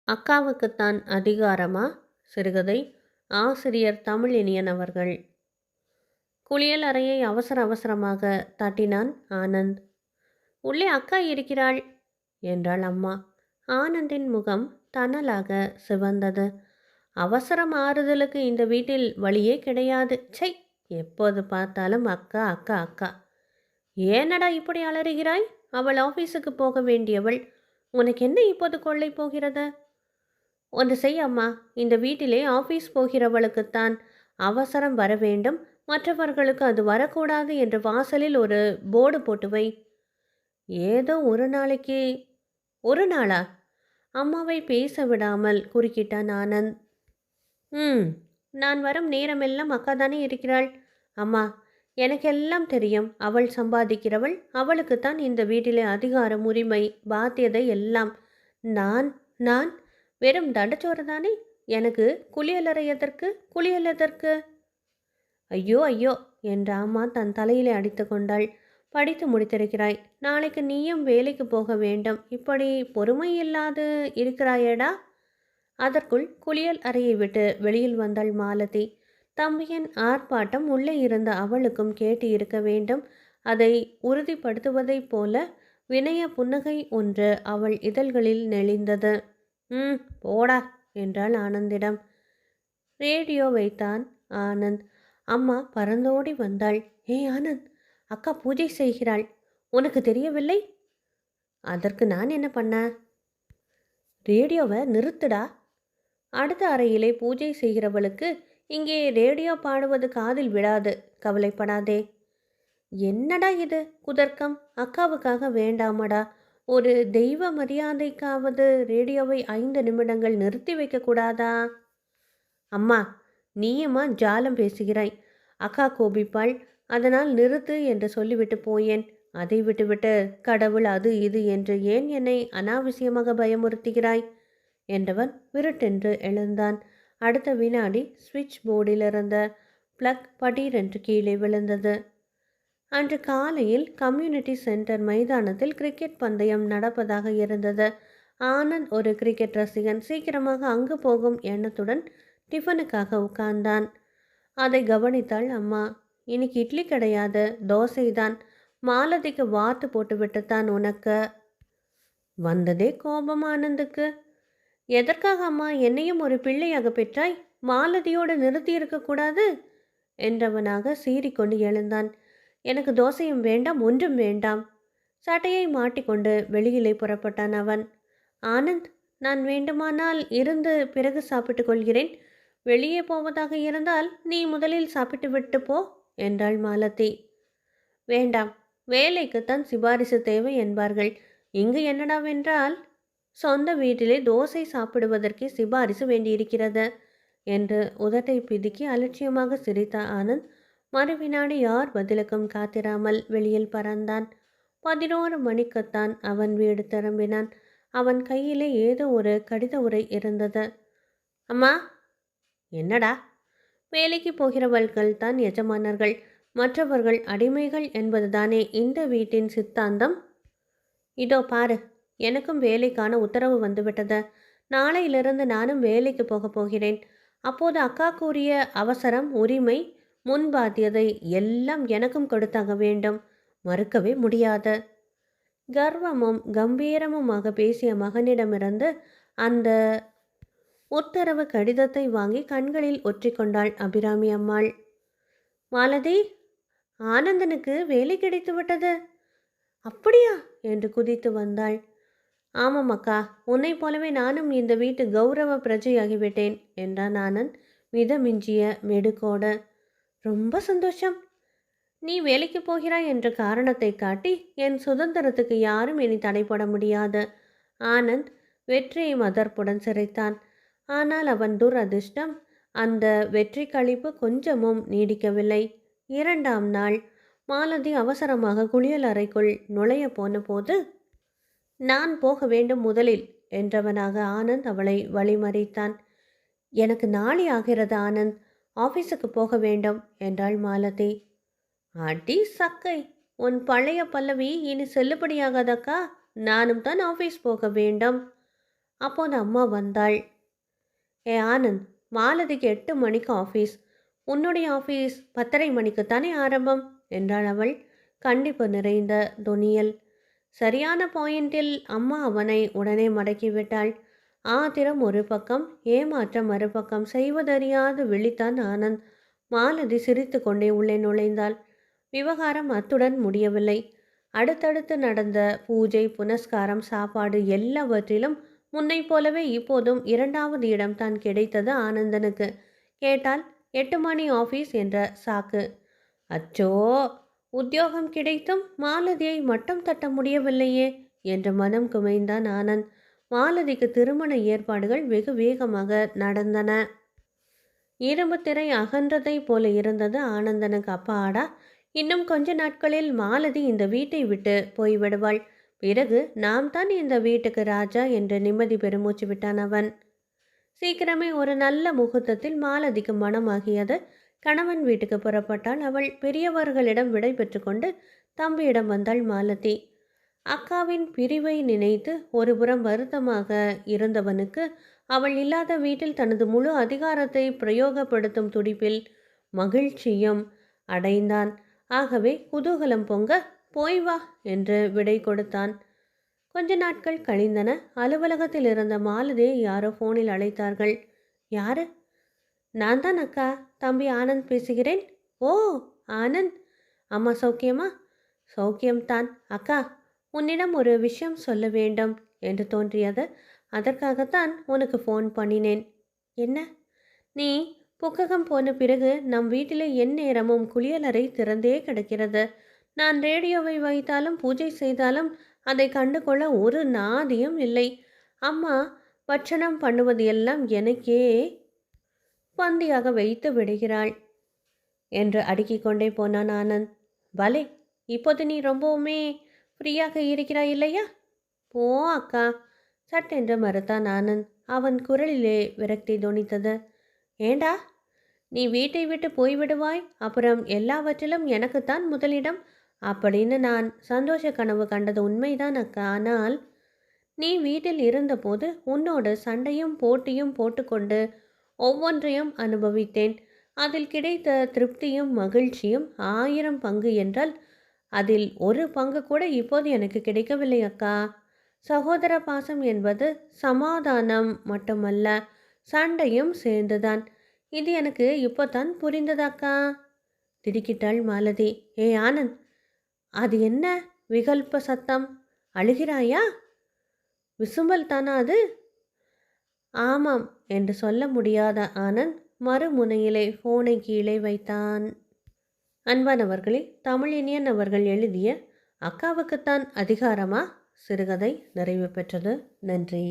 அக்காவுக்குத்தான் அதிகாரமா? சிறுகதை. ஆசிரியர் தமிழினியன் அவர்கள். குளியல் அறையை அவசர அவசரமாக தட்டினான் ஆனந்த். உள்ளே அக்கா இருக்கிறாள் என்றாள் அம்மா. ஆனந்தின் முகம் தணலாக சிவந்தது. அவசரம் ஆறுதலுக்கு இந்த வீட்டில் வழியே கிடையாது. சை, எப்போது பார்த்தாலும் அக்கா அக்கா அக்கா. ஏனடா இப்படி அலறுகிறாய்? அவள் ஆஃபீஸுக்கு போக வேண்டியவள். உனக்கு என்ன இப்போது கொள்ளை போகிறது? ஒன்று செய் அம்மா, இந்த வீட்டிலே ஆஃபீஸ் போகிறவளுக்குத்தான் அவசரம் வர வேண்டும், மற்றவர்களுக்கு அது வரக்கூடாது என்று வாசலில் ஒரு போர்டு போட்டு வை. ஏதோ ஒரு நாளைக்கு. ஒரு நாளா? அம்மாவை பேச விடாமல் குறுக்கிட்டான் ஆனந்த். நான் வரும் நேரமெல்லாம் அக்கா தானே இருக்கிறாள். அம்மா, எனக்கெல்லாம் தெரியும். அவள் சம்பாதிக்கிறவள். அவளுக்குத்தான் இந்த வீட்டிலே அதிகாரம், உரிமை, பாத்தியதை எல்லாம். நான் நான் வெறும் தண்டச்சோறு தானே. எனக்கு குளியலறை எதற்கு? குளியல் எதற்கு? ஐயோ ஐயோ என்ற அம்மா தன் தலையிலே அடித்து கொண்டாள். படித்து முடித்திருக்கிறாய், நாளைக்கு நீயும் வேலைக்கு போக வேண்டும். இப்படி பொறுமை இல்லாது இருக்கிறாயடா. அதற்குள் குளியல் அறையை விட்டு வெளியில் வந்தாள் மாலதி. தம்பியின் ஆர்ப்பாட்டம் உள்ளே இருந்த அவளுக்கும் கேட்டு இருக்க வேண்டும். அதை உறுதிப்படுத்துவதைப் போல வினய புன்னகை ஒன்று அவள் இதழ்களில் நெளிந்தது. போடா என்றாள் ஆனந்திடம். ரேடியோ வைத்தான் ஆனந்த். அம்மா பறந்தோடி வந்தாள். ஆனந்த், அக்கா பூஜை செய்கிறாள். உனக்கு தெரியவில்லை? அதற்கு நான் என்ன பண்ண? ரேடியோவை நிறுத்துடா. அடுத்த அறையிலே பூஜை செய்கிறவளுக்கு இங்கே ரேடியோ பாடுவது காதில் விடாது. கவலைப்படாதே. என்னடா இது குதர்க்கம்? அக்காவுக்காக வேண்டாமடா. ஒரு தெய்வ மரியாதைக்காவது ரேடியோவை 5 நிமிடங்கள் நிறுத்தி வைக்கக்கூடாதா? அம்மா, நீயம்மா ஜாலம் பேசுகிறாய். அக்கா கோபிப்பாள். அதனால் நிறுத்து என்று சொல்லிவிட்டு போயேன். அதை விட்டுவிட்டு கடவுள் அது இது என்று ஏன் என்னை அனாவசியமாக பயமுறுத்துகிறாய் என்றவன் விருட்டென்று எழுந்தான். அடுத்த வினாடி சுவிட்ச் போர்டில் இருந்த பிளக் படீரென்று கீழே விழுந்தது. அன்று காலையில் கம்யூனிட்டி சென்டர் மைதானத்தில் கிரிக்கெட் பந்தயம் நடப்பதாக இருந்தது. ஆனந்த் ஒரு கிரிக்கெட் ரசிகன். சீக்கிரமாக அங்கு போகும் எண்ணத்துடன் டிஃபனுக்காக உட்கார்ந்தான். அதை கவனித்தாள் அம்மா. இன்னைக்கு இட்லி கிடையாது, தோசை தான். மாலதிக்கு வார்த்து போட்டுவிட்டுத்தான் உனக்கு வந்ததே கோபம் ஆனந்துக்கு. எதற்காக அம்மா என்னையும் ஒரு பிள்ளையாக பெற்றாய்? மாலதியோடு நிறுத்தி இருக்கக்கூடாது என்றவனாக சீறிக்கொண்டு எழுந்தான். எனக்கு தோசையும் வேண்டாம், ஒன்றும் வேண்டாம். சட்டையை மாட்டிக்கொண்டு வெளியிலே புறப்பட்டான் அவன். ஆனந்த், நான் வேண்டுமானால் இருந்து பிறகு சாப்பிட்டு கொள்கிறேன். வெளியே போவதாக இருந்தால் நீ முதலில் சாப்பிட்டு விட்டு போ என்றாள் மாலதி. வேண்டாம், வேலைக்குத்தான் சிபாரிசு தேவை என்பார்கள். இங்கு என்னடாவென்றால் சொந்த வீட்டிலே தோசை சாப்பிடுவதற்கே சிபாரிசு வேண்டியிருக்கிறது என்று உதட்டை பிதுக்கி அலட்சியமாக சிரித்த ஆனந்த் மறுவினாடி யார் பதிலுக்கும் காத்திராமல் வெளியில் பறந்தான். 11 மணிக்குத்தான் அவன் வீடு திரும்பினான். அவன் கையிலே ஏதோ ஒரு கடித உரை இருந்தது. அம்மா. என்னடா? வேலைக்கு போகிறவர்கள் தான் எஜமானர்கள், மற்றவர்கள் அடிமைகள் என்பதுதானே இந்த வீட்டின் சித்தாந்தம். இதோ பாரு, எனக்கும் வேலைக்கான உத்தரவு வந்துவிட்டது. நாளையிலிருந்து நானும் வேலைக்கு போகப் போகிறேன். அப்போது அக்கா கூறிய அவசரம், உரிமை, முன்பாத்தியதை எல்லாம் எனக்கும் கொடுத்தாக வேண்டும். மறுக்கவே முடியாது. கர்வமும் கம்பீரமுமாக பேசிய மகனிடமிருந்து அந்த உத்தரவு கடிதத்தை வாங்கி கண்களில் ஒற்றிக்கொண்டாள் அபிராமி அம்மாள். மாலதி, ஆனந்தனுக்கு வேலை கிடைத்து விட்டது. அப்படியா என்று குதித்து வந்தாள். ஆமாம் அக்கா, உன்னை போலவே நானும் இந்த வீட்டு கௌரவ பிரஜையாகிவிட்டேன் என்றான் ஆனந்த் மிதமிஞ்சிய மெடுக்கோடு. ரொம்ப சந்தோஷம். நீ வேலைக்கு போகிறாய் என்ற காரணத்தை காட்டி என் சுதந்திரத்துக்கு யாரும் இனி தடைபட முடியாது. ஆனந்த் வெற்றியை மதர்ப்புடன் சிரித்தான். ஆனால் அவன் துரதிர்ஷ்டம், அந்த வெற்றி களிப்பு கொஞ்சமும் நீடிக்கவில்லை. 2ஆம் நாள் மாலதி அவசரமாக குளியல் அறைக்குள் நுழைய போன போது, நான் போக வேண்டும் முதலில் என்றவனாக ஆனந்த் அவளை வழிமறித்தான். எனக்கு நாளை ஆகிறது ஆனந்த், ஆஃபீஸுக்கு போக வேண்டும் என்றாள் மாலதி. அடி சக்கை, உன் பழைய பல்லவி இனி செல்லுபடியாகாதக்கா. நானும் தான் ஆஃபீஸ் போக வேண்டும். அப்போது அம்மா வந்தாள். ஏ ஆனந்த், மாலதிக்கு 8 மணிக்கு ஆஃபீஸ். உன்னுடைய ஆஃபீஸ் 10:30 மணிக்கு தானே ஆரம்பம் என்றாள் அவள் கண்டிப்பு நிறைந்த தொனியில். சரியான பாயிண்டில் அம்மா அவனை உடனே மடக்கிவிட்டாள். ஆத்திரம் ஒரு பக்கம், ஏமாற்றம் மறுபக்கம். செய்வதறியாது விழித்தான் ஆனந்த். மாலதி சிரித்து கொண்டே உள்ளே நுழைந்தாள். விவகாரம் அத்துடன் முடியவில்லை. அடுத்தடுத்து நடந்த பூஜை, புனஸ்காரம், சாப்பாடு எல்லாவற்றிலும் முன்னை போலவே இப்போதும் 2வது இடம் தான் கிடைத்தது ஆனந்தனுக்கு. கேட்டால் 8 மணி ஆஃபீஸ் என்ற சாக்கு. அச்சோ, உத்தியோகம் கிடைத்தும் மாலதியை மட்டம் தட்ட முடியவில்லையே என்று மனம் குமைந்தான் ஆனந்த். மாலதிக்கு திருமண ஏற்பாடுகள் வெகு வேகமாக நடந்தன. இரும்பு திரை அகன்றதை போல இருந்தது ஆனந்தனுக்கு. அப்பாடா, இன்னும் கொஞ்ச நாட்களில் மாலதி இந்த வீட்டை விட்டு போய்விடுவாள். பிறகு நாம் தான் இந்த வீட்டுக்கு ராஜா என்று நிம்மதி பெருமூச்சு விட்டான் அவன். சீக்கிரமே ஒரு நல்ல முகூர்த்தத்தில் மாலதிக்கு மனமாகியது. கணவன் வீட்டுக்கு புறப்பட்டாள் அவள். பெரியவர்களிடம் விடை பெற்று கொண்டு தம்பியிடம் வந்தாள் மாலதி. அக்காவின் பிரிவை நினைத்து ஒருபுறம் வருத்தமாக இருந்தவனுக்கு அவள் இல்லாத வீட்டில் தனது முழு அதிகாரத்தை பிரயோகப்படுத்தும் துடிப்பில் மகிழ்ச்சியும் அடைந்தான். ஆகவே குதூகலம் பொங்க போய் வா என்று விடை கொடுத்தான். கொஞ்ச நாட்கள் கழிந்தன. அலுவலகத்தில் இருந்த மாலதியை யாரோ ஃபோனில் அழைத்தார்கள். யாரு? நான் தான் அக்கா, தம்பி ஆனந்த் பேசுகிறேன். ஓ ஆனந்த், அம்மா சௌக்கியமா? சௌக்கியம்தான் அக்கா, உன்னிடம் ஒரு விஷயம் சொல்ல வேண்டும் என்று தோன்றியது. அதற்காகத்தான் உனக்கு ஃபோன் பண்ணினேன். என்ன? நீ புக்ககம் போன பிறகு நம் வீட்டிலே எந்நேரமும் குளியலறை திறந்தே கிடக்கிறது. நான் ரேடியோவை வைத்தாலும் பூஜை செய்தாலும் அதை கண்டுகொள்ள ஒரு நாதியும் இல்லை. அம்மா பட்சணம் பண்ணுவது எல்லாம் எனக்கே பந்தியாக வைத்து விடுகிறாள் என்று அடுக்கிக் கொண்டே போனான் ஆனந்த். பலே, இப்போது நீ ரொம்பவுமே ஃப்ரீயாக இருக்கிறாய் இல்லையா? போ அக்கா, சட்டென்று மறுத்தான் ஆனந்த். அவன் குரலிலே விரக்தி தொனித்தது. ஏண்டா, நீ வீட்டை விட்டு போய்விடுவாய், அப்புறம் எல்லாவற்றிலும் எனக்குத்தான் முதலிடம் அப்படின்னு நான் சந்தோஷ கனவு கண்டது உண்மைதான் அக்கா. ஆனால் நீ வீட்டில் இருந்தபோது உன்னோடு சண்டையும் போட்டியும் போட்டுக்கொண்டு ஒவ்வொன்றையும் அனுபவித்தேன். அதில் கிடைத்த திருப்தியும் மகிழ்ச்சியும் 1000 பங்கு என்றால் அதில் ஒரு பங்கு கூட இப்போது எனக்கு கிடைக்கவில்லை அக்கா. சகோதர பாசம் என்பது சமாதானம் மட்டுமல்ல, சண்டையும் சேர்ந்துதான். இது எனக்கு இப்போதான் புரிந்தது அக்கா. திடுக்கிட்டாள் மாலதி. ஏ ஆனந்த், அது என்ன விகல்ப சத்தம்? அழுகிறாயா? விசும்பல் தானா அது? ஆமாம் என்று சொல்ல முடியாத ஆனந்த் மறுமுனையிலே ஃபோனை கீழே வைத்தான். அன்பானவர்களே, தமிழினியன் அவர்கள் எழுதிய அக்காவுக்குத்தான் அதிகாரமா சிறுகதை நிறைவு பெற்றது. நன்றி.